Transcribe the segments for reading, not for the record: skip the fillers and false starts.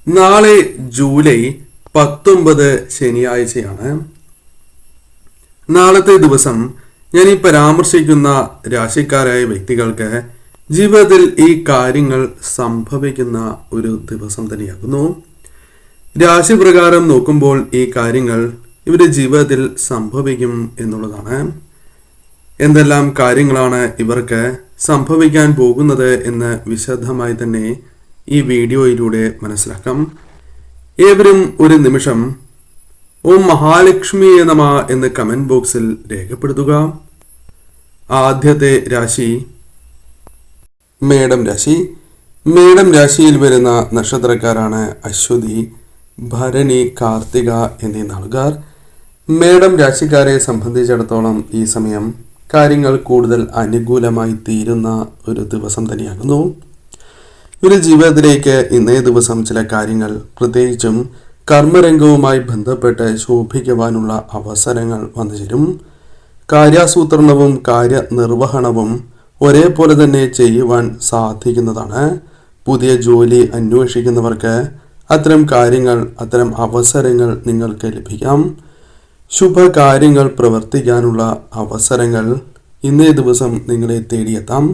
നാളെ ജൂലൈ 19 ശനിയാഴ്ചയാണ്. നാളത്തെ ദിവസം ഞാൻ ഈ പരാമർശിക്കുന്ന രാശിക്കാരായ വ്യക്തികൾക്ക് ജീവിതത്തിൽ ഈ കാര്യങ്ങൾ സംഭവിക്കുന്ന ഒരു ദിവസം തന്നെയാകുന്നു. രാശിപ്രകാരം നോക്കുമ്പോൾ ഈ കാര്യങ്ങൾ ഇവരുടെ ജീവിതത്തിൽ സംഭവിക്കും എന്നുള്ളതാണ്. എന്തെല്ലാം കാര്യങ്ങളാണ് ഇവർക്ക് സംഭവിക്കാൻ പോകുന്നത് എന്ന് വിശദമായി തന്നെ ഈ വീഡിയോയിലൂടെ മനസ്സിലാക്കാം. ഏവരും ഒരു നിമിഷം ഓം മഹാലക്ഷ്മിയെ നമഃ എന്ന് കമന്റ് ബോക്സിൽ രേഖപ്പെടുത്തുക. ആദ്യത്തെ രാശി മേടം രാശി. മേടം രാശിയിൽ വരുന്ന നക്ഷത്രക്കാരാണ് അശ്വതി, ഭരണി, കാർത്തിക എന്നീ നാളുകാർ. മേടം രാശിക്കാരെ സംബന്ധിച്ചിടത്തോളം ഈ സമയം കാര്യങ്ങൾ കൂടുതൽ അനുകൂലമായി തീരുന്ന ഒരു ദിവസം തന്നെയാകുന്നു. ഒരു ജീവിതത്തിലേക്ക് ഇന്നേ ദിവസം ചില കാര്യങ്ങൾ, പ്രത്യേകിച്ചും കർമ്മരംഗവുമായി ബന്ധപ്പെട്ട് ശോഭിക്കുവാനുള്ള അവസരങ്ങൾ വന്നു ചേരും. കാര്യാസൂത്രണവും കാര്യനിർവഹണവും ഒരേപോലെ തന്നെ ചെയ്യുവാൻ സാധിക്കുന്നതാണ്. പുതിയ ജോലി അന്വേഷിക്കുന്നവർക്ക് അത്തരം കാര്യങ്ങൾ, അത്തരം അവസരങ്ങൾ നിങ്ങൾക്ക് ലഭിക്കാം. ശുഭകാര്യങ്ങൾ പ്രവർത്തിക്കാനുള്ള അവസരങ്ങൾ ഇന്നേ ദിവസം നിങ്ങളെ തേടിയെത്താം.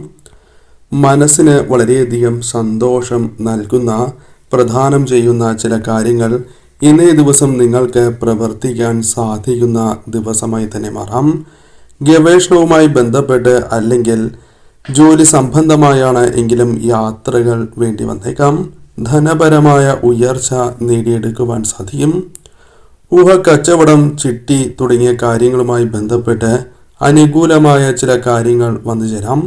മനസ്സിന് വളരെയധികം സന്തോഷം നൽകുന്ന, പ്രദാനം ചെയ്യുന്ന ചില കാര്യങ്ങൾ ഇന്നേ ദിവസം നിങ്ങൾക്ക് പ്രവർത്തിക്കാൻ സാധിക്കുന്ന ദിവസമായി തന്നെ മാറാം. ഗവേഷണവുമായി ബന്ധപ്പെട്ട് അല്ലെങ്കിൽ ജോലി സംബന്ധമായാണ് എങ്കിലും യാത്രകൾ വേണ്ടി വന്നേക്കാം. ധനപരമായ ഉയർച്ച നേടിയെടുക്കുവാൻ സാധിക്കും. കച്ചവടം, ചിട്ടി തുടങ്ങിയ കാര്യങ്ങളുമായി ബന്ധപ്പെട്ട് അനുകൂലമായ ചില കാര്യങ്ങൾ വന്നു ചേരാം.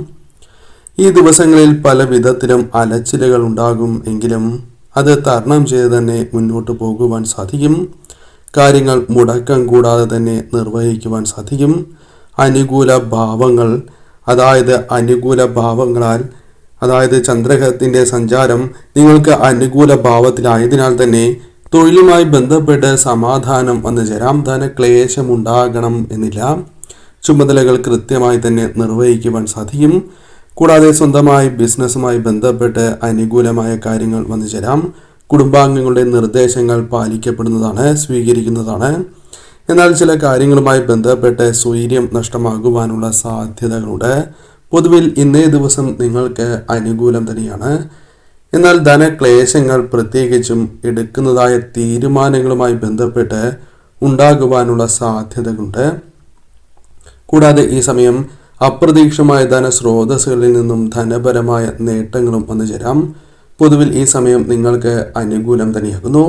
ഈ ദിവസങ്ങളിൽ പല വിധത്തിലും അലച്ചിലുകൾ ഉണ്ടാകും എങ്കിലും അത് തരണം ചെയ്ത് തന്നെ മുന്നോട്ട് പോകുവാൻ സാധിക്കും. കാര്യങ്ങൾ മുടക്കം കൂടാതെ തന്നെ നിർവഹിക്കുവാൻ സാധിക്കും. അനുകൂല ഭാവങ്ങൾ, അനുകൂല ഭാവങ്ങളാൽ ചന്ദ്രഗ്രഹത്തിൻ്റെ സഞ്ചാരം നിങ്ങൾക്ക് അനുകൂല ഭാവത്തിലായതിനാൽ തന്നെ തൊഴിലുമായി ബന്ധപ്പെട്ട് സമാധാനം വന്നു ചേരാം. ധനക്ലേശം ഉണ്ടാകണം എന്നില്ല. ചുമതലകൾ കൃത്യമായി തന്നെ നിർവഹിക്കുവാൻ സാധിക്കും. കൂടാതെ സ്വന്തമായി ബിസിനസ്സുമായി ബന്ധപ്പെട്ട് അനുകൂലമായ കാര്യങ്ങൾ വന്നു ചേരാം. കുടുംബാംഗങ്ങളുടെ നിർദ്ദേശങ്ങൾ പാലിക്കപ്പെടുന്നതാണ്, സ്വീകരിക്കുന്നതാണ്. എന്നാൽ ചില കാര്യങ്ങളുമായി ബന്ധപ്പെട്ട് സ്വൈര്യം നഷ്ടമാകുവാനുള്ള സാധ്യതകളുണ്ട്. പൊതുവിൽ ഇന്നേ ദിവസം നിങ്ങൾക്ക് അനുകൂലം തന്നെയാണ്. എന്നാൽ ധനക്ലേശങ്ങൾ, പ്രത്യേകിച്ചും എടുക്കുന്നതായ തീരുമാനങ്ങളുമായി ബന്ധപ്പെട്ട് ഉണ്ടാകുവാനുള്ള സാധ്യതകളുണ്ട്. കൂടാതെ ഈ സമയം അപ്രതീക്ഷിതമായ ധനസ്രോതസ്സുകളിൽ നിന്നും ധനപരമായ നേട്ടങ്ങളും വന്നു ചേരാം. പൊതുവിൽ ഈ സമയം നിങ്ങൾക്ക് അനുകൂലം തന്നെയാകുന്നു.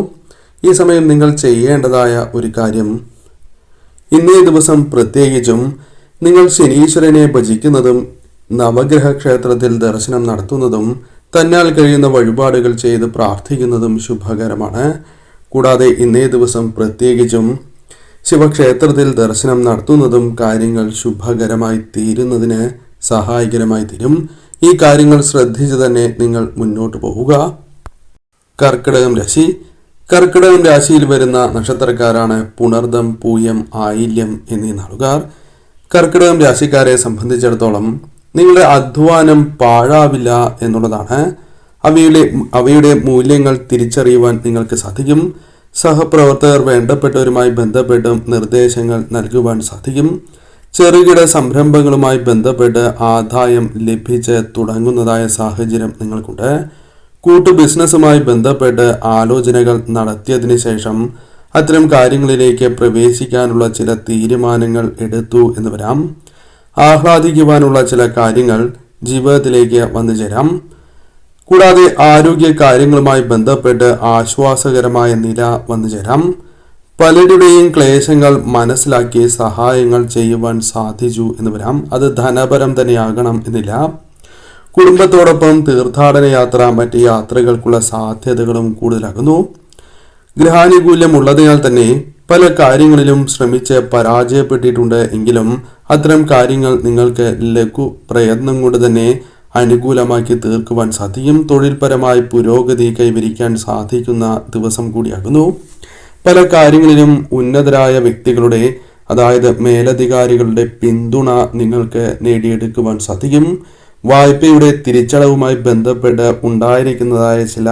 ഈ സമയം നിങ്ങൾ ചെയ്യേണ്ടതായ ഒരു കാര്യം, ഇന്നേ ദിവസം പ്രത്യേകിച്ചും നിങ്ങൾ ശനീശ്വരനെ ഭജിക്കുന്നതും നവഗ്രഹ ക്ഷേത്രത്തിൽ ദർശനം നടത്തുന്നതും തന്നാൽ കഴിയുന്ന വഴിപാടുകൾ ചെയ്ത് പ്രാർത്ഥിക്കുന്നതും ശുഭകരമാണ്. കൂടാതെ ഇന്നേ ദിവസം പ്രത്യേകിച്ചും ശിവക്ഷേത്രത്തിൽ ദർശനം നടത്തുന്നതും കാര്യങ്ങൾ ശുഭകരമായി തീരുന്നതിന് സഹായകരമായി തീരും. ഈ കാര്യങ്ങൾ ശ്രദ്ധിച്ച് തന്നെ നിങ്ങൾ മുന്നോട്ട് പോവുക. കർക്കിടകം രാശി. കർക്കിടകം രാശിയിൽ വരുന്ന നക്ഷത്രക്കാരാണ് പുണർദം, പൂയം, ആയില്യം എന്നീ നാളുകാർ. കർക്കിടകം രാശിക്കാരെ സംബന്ധിച്ചിടത്തോളം നിങ്ങളുടെ അധ്വാനം പാഴാവില്ല എന്നുള്ളതാണ്. അവയുടെ മൂല്യങ്ങൾ തിരിച്ചറിയുവാൻ നിങ്ങൾക്ക് സാധിക്കും. സഹപ്രവർത്തകർ, വേണ്ടപ്പെട്ടവരുമായി ബന്ധപ്പെട്ടും നിർദ്ദേശങ്ങൾ നൽകുവാൻ സാധിക്കും. ചെറുകിട സംരംഭങ്ങളുമായി ബന്ധപ്പെട്ട് ആദായം ലഭിച്ച് തുടങ്ങുന്നതായ സാഹചര്യം നിങ്ങൾക്കുണ്ട്. കൂട്ടു ബിസിനസ്സുമായി ബന്ധപ്പെട്ട് ആലോചനകൾ നടത്തിയതിന് ശേഷം അത്തരം കാര്യങ്ങളിലേക്ക് പ്രവേശിക്കാനുള്ള ചില തീരുമാനങ്ങൾ എടുത്തു എന്ന് വരാം. ആഹ്ലാദിക്കുവാനുള്ള ചില കാര്യങ്ങൾ ജീവിതത്തിലേക്ക് വന്നു ചേരാം. കൂടാതെ ആരോഗ്യ കാര്യങ്ങളുമായി ബന്ധപ്പെട്ട് ആശ്വാസകരമായ നില വന്നു ചേരാം. പലരുടെയും ക്ലേശങ്ങൾ മനസ്സിലാക്കി സഹായങ്ങൾ ചെയ്യുവാൻ സാധിച്ചു എന്ന് വരാം. അത് ധനപരം തന്നെയാകണം എന്നില്ല. കുടുംബത്തോടൊപ്പം തീർത്ഥാടന യാത്ര, മറ്റ് യാത്രകൾക്കുള്ള സാധ്യതകളും കൂടുതലാകുന്നു. ഗ്രഹാനുകൂല്യം ഉള്ളതിനാൽ തന്നെ പല കാര്യങ്ങളിലും ശ്രമിച്ച് പരാജയപ്പെട്ടിട്ടുണ്ട് എങ്കിലും അത്തരം കാര്യങ്ങൾ നിങ്ങൾക്ക് ലഘു പ്രയത്നം കൊണ്ട് തന്നെ അനുകൂലമാക്കി തീർക്കുവാൻ സാധിക്കും. തൊഴിൽപരമായി പുരോഗതി കൈവരിക്കാൻ സാധിക്കുന്ന ദിവസം കൂടിയാകുന്നു. പല കാര്യങ്ങളിലും ഉന്നതരായ വ്യക്തികളുടെ മേലധികാരികളുടെ പിന്തുണ നിങ്ങൾക്ക് നേടിയെടുക്കുവാൻ സാധിക്കും. വായ്പയുടെ തിരിച്ചടവുമായി ബന്ധപ്പെട്ട് ഉണ്ടായിരിക്കുന്നതായ ചില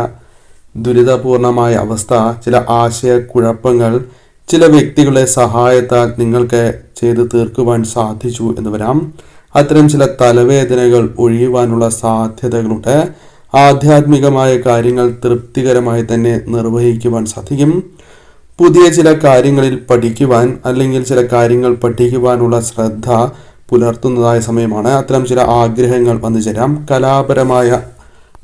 ദുരിതപൂർണമായ അവസ്ഥ, ചില ആശയക്കുഴപ്പങ്ങൾ, ചില വ്യക്തികളുടെ സഹായത്താൽ നിങ്ങൾക്ക് ചെയ്തു തീർക്കുവാൻ സാധിച്ചു എന്ന് വരാം. അത്തരം ചില തലവേദനകൾ ഒഴിയുവാനുള്ള സാധ്യതകളുണ്ട്. ആധ്യാത്മികമായ കാര്യങ്ങൾ തൃപ്തികരമായി തന്നെ നിർവഹിക്കുവാൻ സാധിക്കും. പുതിയ ചില കാര്യങ്ങളിൽ പഠിക്കുവാൻ അല്ലെങ്കിൽ ചില കാര്യങ്ങൾ പഠിക്കുവാനുള്ള ശ്രദ്ധ പുലർത്തുന്നതായ സമയമാണ്. അത്തരം ചില ആഗ്രഹങ്ങൾ വന്നു ചേരാം. കലാപരമായ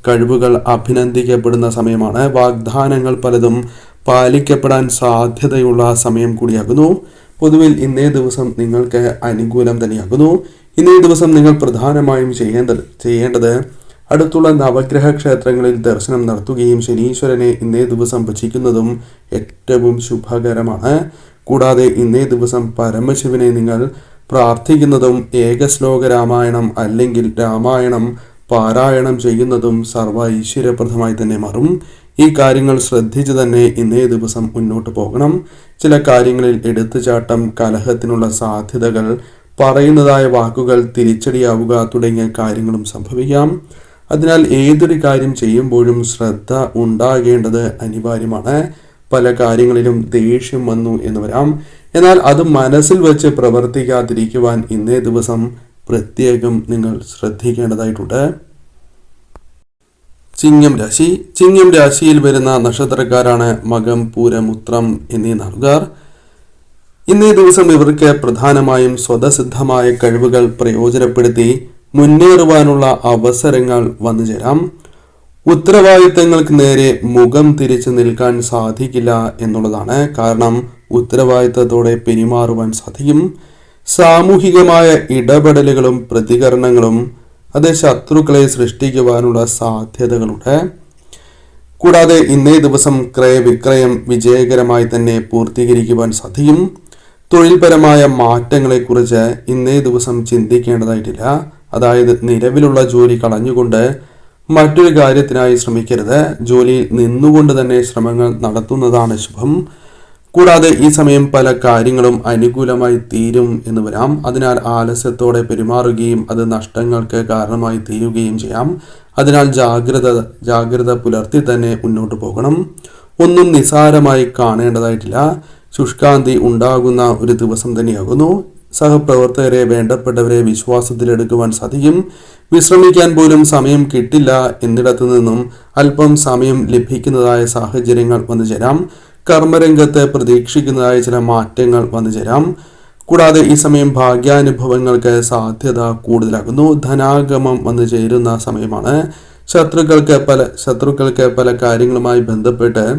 കഴിവുകൾ അഭിനന്ദിക്കപ്പെടുന്ന സമയമാണ്. വാഗ്ദാനങ്ങൾ പലതും പാലിക്കപ്പെടാൻ സാധ്യതയുള്ള സമയം കൂടിയാകുന്നു. പൊതുവിൽ ഇന്നേ ദിവസം നിങ്ങൾക്ക് അനുകൂലം തന്നെയാകുന്നു. ഇന്നേ ദിവസം നിങ്ങൾ പ്രധാനമായും ചെയ്യേണ്ടത് അടുത്തുള്ള നവഗ്രഹ ക്ഷേത്രങ്ങളിൽ ദർശനം നടത്തുകയും ശനീശ്വരനെ ഇന്നേ ദിവസം ഭജിക്കുന്നതും ഏറ്റവും ശുഭകരമാണ്. കൂടാതെ ഇന്നേ ദിവസം പരമശിവനെ നിങ്ങൾ പ്രാർത്ഥിക്കുന്നതും ഏകശ്ലോക രാമായണം അല്ലെങ്കിൽ രാമായണം പാരായണം ചെയ്യുന്നതും സർവ ഐശ്വര്യപ്രദമായി തന്നെ മാറും. ഈ കാര്യങ്ങൾ ശ്രദ്ധിച്ച് തന്നെ ഇന്നേ ദിവസം മുന്നോട്ട് പോകണം. ചില കാര്യങ്ങളിൽ എടുത്തുചാട്ടം, കലഹത്തിനുള്ള സാധ്യതകൾ, പറയുന്നതായ വാക്കുകൾ തിരിച്ചടിയാവുക തുടങ്ങിയ കാര്യങ്ങളും സംഭവിക്കാം. അതിനാൽ ഏതൊരു കാര്യം ചെയ്യുമ്പോഴും ശ്രദ്ധ ഉണ്ടാകേണ്ടത് അനിവാര്യമാണ്. പല കാര്യങ്ങളിലും ദേഷ്യം വന്നു എന്ന് വരാം. എന്നാൽ അത് മനസ്സിൽ വെച്ച് പ്രവർത്തിക്കാതിരിക്കുവാൻ ഇന്നേ ദിവസം പ്രത്യേകം നിങ്ങൾ ശ്രദ്ധിക്കേണ്ടതായിട്ടുണ്ട്. ചിങ്ങം രാശി. ചിങ്ങം രാശിയിൽ വരുന്ന നക്ഷത്രക്കാരാണ് മകം, പൂരം, ഉത്രം എന്നീ നാളുകാർ. ഇന്നേ ദിവസം ഇവർക്ക് പ്രധാനമായും സ്വതസിദ്ധമായ കഴിവുകൾ പ്രയോജനപ്പെടുത്തി മുന്നേറുവാനുള്ള അവസരങ്ങൾ വന്നു ചേരാം. ഉത്തരവാദിത്തങ്ങൾക്ക് നേരെ മുഖം തിരിച്ചു നിൽക്കാൻ സാധിക്കില്ല എന്നുള്ളതാണ്. കാരണം ഉത്തരവാദിത്തത്തോടെ പെരുമാറുവാൻ സാധിക്കും. സാമൂഹികമായ ഇടപെടലുകളും പ്രതികരണങ്ങളും അത് ശത്രുക്കളെ സൃഷ്ടിക്കുവാനുള്ള സാധ്യതകളുണ്ട്. കൂടാതെ ഇന്നേ ദിവസം ക്രയവിക്രയം വിജയകരമായി തന്നെ പൂർത്തീകരിക്കുവാൻ സാധിക്കും. തൊഴിൽപരമായ മാറ്റങ്ങളെക്കുറിച്ച് ഇന്നേ ദിവസം ചിന്തിക്കേണ്ടതായിട്ടില്ല. അതായത് നിലവിലുള്ള ജോലി കളഞ്ഞുകൊണ്ട് മറ്റൊരു കാര്യത്തിനായി ശ്രമിക്കരുത്. ജോലിയിൽ നിന്നുകൊണ്ട് തന്നെ ശ്രമങ്ങൾ നടത്തുന്നതാണ് ശുഭം. കൂടാതെ ഈ സമയം പല കാര്യങ്ങളും അനുകൂലമായി തീരും എന്ന് വരാം. അതിനാൽ ആലസ്യത്തോടെ പെരുമാറുകയും അത് നഷ്ടങ്ങൾക്ക് കാരണമായി തീരുകയും ചെയ്യാം. അതിനാൽ ജാഗ്രത പുലർത്തി തന്നെ മുന്നോട്ട് പോകണം. ഒന്നും നിസാരമായി കാണേണ്ടതായിട്ടില്ല. ശുഷ്കാന്തി ഉണ്ടാകുന്ന ഒരു ദിവസം തന്നെയാകുന്നു. സഹപ്രവർത്തകരെ, വേണ്ടപ്പെട്ടവരെ വിശ്വാസത്തിലെടുക്കുവാൻ സാധിക്കും. വിശ്രമിക്കാൻ പോലും സമയം കിട്ടില്ല എന്നിടത്തു നിന്നും അല്പം സമയം ലഭിക്കുന്നതായ സാഹചര്യങ്ങൾ വന്നു ചേരാം. കർമ്മരംഗത്ത് പ്രതീക്ഷിക്കുന്നതായ ചില മാറ്റങ്ങൾ വന്നു ചേരാം. കൂടാതെ ഈ സമയം ഭാഗ്യാനുഭവങ്ങൾക്ക് സാധ്യത കൂടുതലാകുന്നു. ധനാഗമം വന്നു ചേരുന്ന സമയമാണ്. ശത്രുക്കൾക്ക് പല കാര്യങ്ങളുമായി ബന്ധപ്പെട്ട്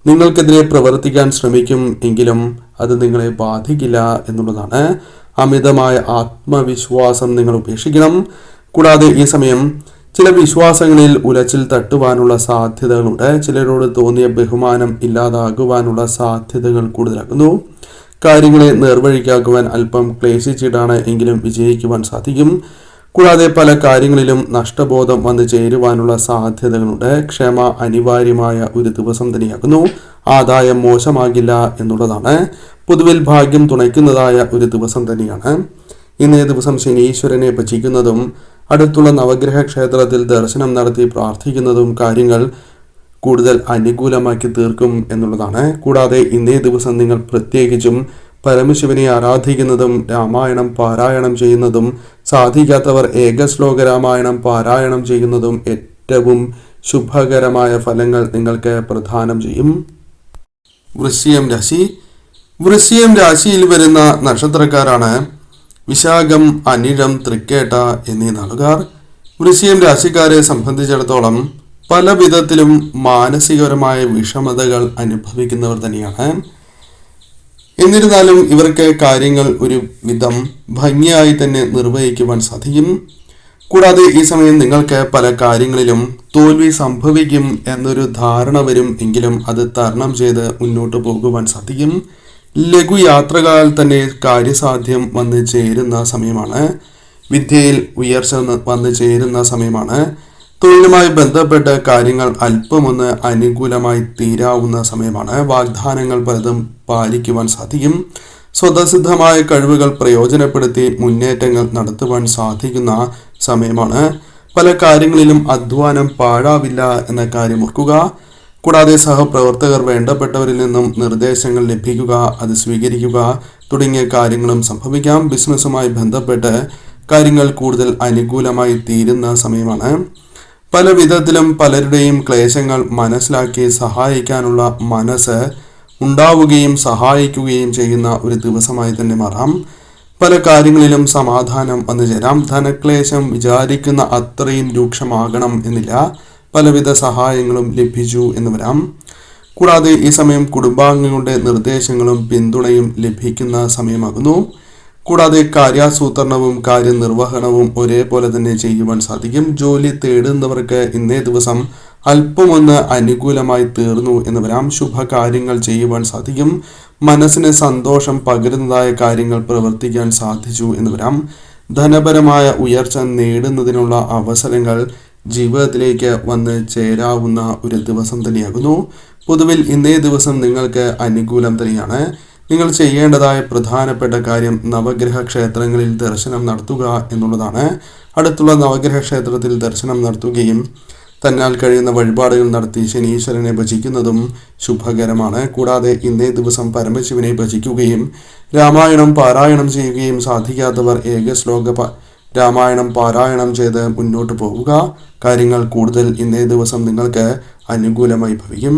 നിങ്ങൾക്കെതിരെ പ്രവർത്തിക്കാൻ ശ്രമിക്കും എങ്കിലും അത് നിങ്ങളെ ബാധിക്കില്ല എന്നുള്ളതാണ്. അമിതമായ ആത്മവിശ്വാസം നിങ്ങൾ ഉപേക്ഷിക്കണം. കൂടാതെ ഈ സമയം ചില വിശ്വാസങ്ങളിൽ ഉലച്ചിൽ തട്ടുവാനുള്ള സാധ്യതകളുണ്ട്. ചിലരോട് തോന്നിയ ബഹുമാനം ഇല്ലാതാകുവാനുള്ള സാധ്യതകൾ കൂടുതലാകുന്നു. കാര്യങ്ങളെ നേർവഴിക്കാക്കുവാൻ അല്പം ക്ലേശിച്ചിട്ടാണ് എങ്കിലും വിജയിക്കുവാൻ സാധിക്കും. കൂടാതെ പല കാര്യങ്ങളിലും നഷ്ടബോധം വന്നു ചേരുവാനുള്ള സാധ്യതകളുണ്ട്. ക്ഷമ അനിവാര്യമായ ഒരു ദിവസം തന്നെയാകുന്നു. ആദായം മോശമാകില്ല എന്നുള്ളതാണ്. പൊതുവിൽ ഭാഗ്യം തുണയ്ക്കുന്നതായ ഒരു ദിവസം തന്നെയാണ്. ഇന്നേ ദിവസം ശനീശ്വരനെ ഭജിക്കുന്നതും അടുത്തുള്ള നവഗ്രഹ ക്ഷേത്രത്തിൽ ദർശനം നടത്തി പ്രാർത്ഥിക്കുന്നതും കാര്യങ്ങൾ കൂടുതൽ അനുകൂലമാക്കി തീർക്കും എന്നുള്ളതാണ്. കൂടാതെ ഇന്നേ ദിവസം നിങ്ങൾ പ്രത്യേകിച്ചും പരമശിവനെ ആരാധിക്കുന്നതും രാമായണം പാരായണം ചെയ്യുന്നതും സാധിക്കാത്തവർ ഏകശ്ലോക രാമായണം പാരായണം ചെയ്യുന്നതും ഏറ്റവും ശുഭകരമായ ഫലങ്ങൾ നിങ്ങൾക്ക് പ്രദാനം ചെയ്യും. വൃശ്ചികം രാശി. വൃശ്ചികം രാശിയിൽ വരുന്ന നക്ഷത്രക്കാരാണ് വിശാഖം, അനിഴം, തൃക്കേട്ട എന്നീ നാളുകാർ. വൃശ്ചികം രാശിക്കാരെ സംബന്ധിച്ചിടത്തോളം പല വിധത്തിലും മാനസികപരമായ വിഷമതകൾ അനുഭവിക്കുന്നവർ തന്നെയാണ്. എന്നിരുന്നാലും ഇവർക്ക് കാര്യങ്ങൾ ഒരു വിധം ഭംഗിയായി തന്നെ നിർവഹിക്കുവാൻ സാധിക്കും. കൂടാതെ ഈ സമയം നിങ്ങൾക്ക് പല കാര്യങ്ങളിലും തോൽവി സംഭവിക്കും എന്നൊരു ധാരണ വരും എങ്കിലും അത് തരണം ചെയ്ത് മുന്നോട്ട് പോകുവാൻ സാധിക്കും. ലഘുയാത്രകളാൽ തന്നെ കാര്യസാധ്യം വന്ന് ചേരുന്ന സമയമാണ്. വിദ്യയിൽ ഉയർച്ച വന്നു ചേരുന്ന സമയമാണ്. തൊഴിലുമായി ബന്ധപ്പെട്ട കാര്യങ്ങൾ അല്പമൊന്ന് അനുകൂലമായി തീരാവുന്ന സമയമാണ്. വാഗ്ദാനങ്ങൾ പലതും പാലിക്കുവാൻ സാധിക്കും. സ്വതസിദ്ധമായ കഴിവുകൾ പ്രയോജനപ്പെടുത്തി മുന്നേറ്റങ്ങൾ നടത്തുവാൻ സാധിക്കുന്ന സമയമാണ്. പല കാര്യങ്ങളിലും അധ്വാനം പാഴാവില്ല എന്ന കാര്യം ഓർക്കുക. കൂടാതെ സഹപ്രവർത്തകർ വേണ്ടപ്പെട്ടവരിൽ നിന്നും നിർദ്ദേശങ്ങൾ ലഭിക്കുക, അത് സ്വീകരിക്കുക തുടങ്ങിയ കാര്യങ്ങളും സംഭവിക്കാം. ബിസിനസ്സുമായി ബന്ധപ്പെട്ട് കാര്യങ്ങൾ കൂടുതൽ അനുകൂലമായി തീരുന്ന സമയമാണ്. പല വിധത്തിലും പലരുടെയും ക്ലേശങ്ങൾ മനസ്സിലാക്കി സഹായിക്കാനുള്ള മനസ്സ് ഉണ്ടാവുകയും സഹായിക്കുകയും ചെയ്യുന്ന ഒരു ദിവസമായി തന്നെ മാറാം. പല കാര്യങ്ങളിലും സമാധാനം വന്നു ചേരാം. ധനക്ലേശം വിചാരിക്കുന്ന അത്രയും രൂക്ഷമാകണം എന്നില്ല. പലവിധ സഹായങ്ങളും ലഭിച്ചു എന്ന് വരാം. കൂടാതെ ഈ സമയം കുടുംബാംഗങ്ങളുടെ നിർദ്ദേശങ്ങളും പിന്തുണയും ലഭിക്കുന്ന സമയമാകുന്നു. കൂടാതെ കാര്യാസൂത്രണവും കാര്യനിർവഹണവും ഒരേപോലെ തന്നെ ചെയ്യുവാൻ സാധിക്കും. ജോലി തേടുന്നവർക്ക് ഇന്നേ ദിവസം അല്പമൊന്ന് അനുകൂലമായി തീർന്നു എന്ന് വരാം. ശുഭകാര്യങ്ങൾ ചെയ്യുവാൻ സാധിക്കും. മനസ്സിന് സന്തോഷം പകരുന്നതായ കാര്യങ്ങൾ പ്രവർത്തിക്കാൻ സാധിച്ചു എന്ന് വരാം. ധനപരമായ ഉയർച്ച നേടുന്നതിനുള്ള അവസരങ്ങൾ ജീവിതത്തിലേക്ക് വന്ന് ചേരാവുന്ന ഒരു ദിവസം തന്നെയാകുന്നു. പൊതുവിൽ ഇന്നേ ദിവസം നിങ്ങൾക്ക് അനുകൂലം തന്നെയാണ്. നിങ്ങൾ ചെയ്യേണ്ടതായ പ്രധാനപ്പെട്ട കാര്യം നവഗ്രഹ ക്ഷേത്രങ്ങളിൽ ദർശനം നടത്തുക എന്നുള്ളതാണ്. അടുത്തുള്ള നവഗ്രഹ ക്ഷേത്രത്തിൽ ദർശനം നടത്തുകയും തന്നാൽ കഴിയുന്ന വഴിപാടുകൾ നടത്തി ശനീശ്വരനെ ഭജിക്കുന്നതും ശുഭകരമാണ്. കൂടാതെ ഇന്നേ ദിവസം പരമശിവനെ ഭജിക്കുകയും രാമായണം പാരായണം ചെയ്യുകയും സാധിക്കാത്തവർ ഏകശ്ലോക രാമായണം പാരായണം ചെയ്ത് മുന്നോട്ട് പോവുക. കാര്യങ്ങൾ കൂടുതൽ ഇന്നേ ദിവസം നിങ്ങൾക്ക് അനുകൂലമായി ഭവിക്കും.